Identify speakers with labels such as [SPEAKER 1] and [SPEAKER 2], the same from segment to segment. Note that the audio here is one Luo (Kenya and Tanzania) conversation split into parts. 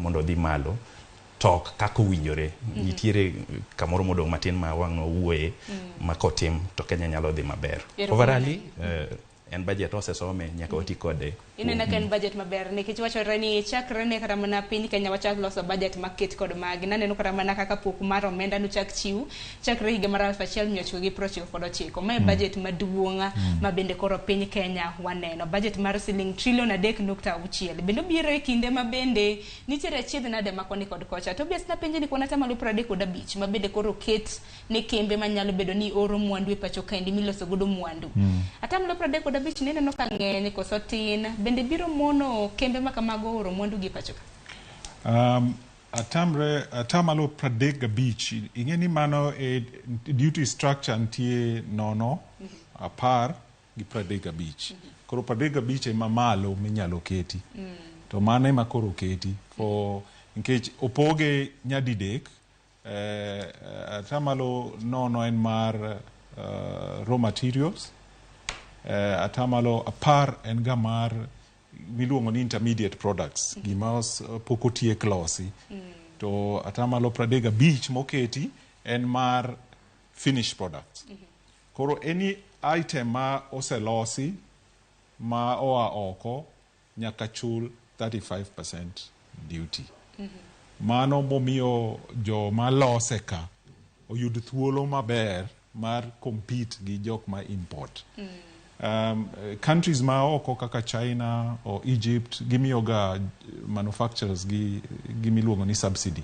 [SPEAKER 1] mondo dhi malo tok kako winjore nitiere kamoro modong matin ma wang'no wuoye ma kotim to Kenya nyalo dhi maber. Overall en budget osesome nyaka wati kode.
[SPEAKER 2] Inena ken budget maber nikech wachore ni chakre ne kata mana piny Kenya wachak loso budget maket kod magi naneno kata mana kaka pok mar omenda nuchak chiw chakre higa mar 1999 mae budget maduonga ma bende koro piny Kenya waneno budget mar siling trilion 3.6 bende biro e kinde ma bende nitiere chiedh nade makoni kod kocha Tobias na penje ni kuona tamalo 35 ma bende koro ket ne kembe manyalo bedo ni oro mwandu e pachoka endi miloso godo mwandu atamalo 35 neno ka ng'eny koso tin bende biro mono kembe makamago oro mwandu gi pachoka.
[SPEAKER 3] Atamalo 35 ing'eni mano e duty structure ntie nono apar gi 35 koro 35 ema malo minyalo keti to mano ema koro keti nikech opoge nyadidek atamalo nono en mar raw materials atamalo apar en ga mar miluongo ni intermediate products gima pok otiek losi to atamalo 35 moketi en mar finished products koro any item ma oselosi ma oa oko nyaka chul 35% duty mano momiyo jo ma lose ka oyud thuolo maber mar compete gi jok ma import countries ma oko kaka China or Egypt gimiyoga manufacturers gi miluongo ni subsidy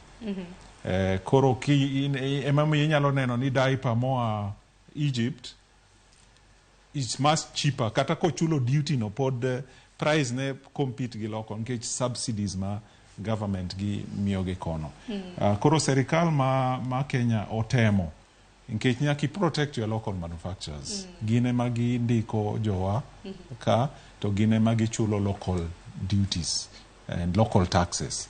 [SPEAKER 3] koro ema inyalo neno ni diaper moa Egypt is much cheaper kata kochulo duty no pod price ne compete gi local nikech subsidies ma government gi miyoge kono koro serikal ma Kenya otemo nikech nyaki protect your local manufacturers gine magi ndiko jowa ka to gine magi chulo local duties and local taxes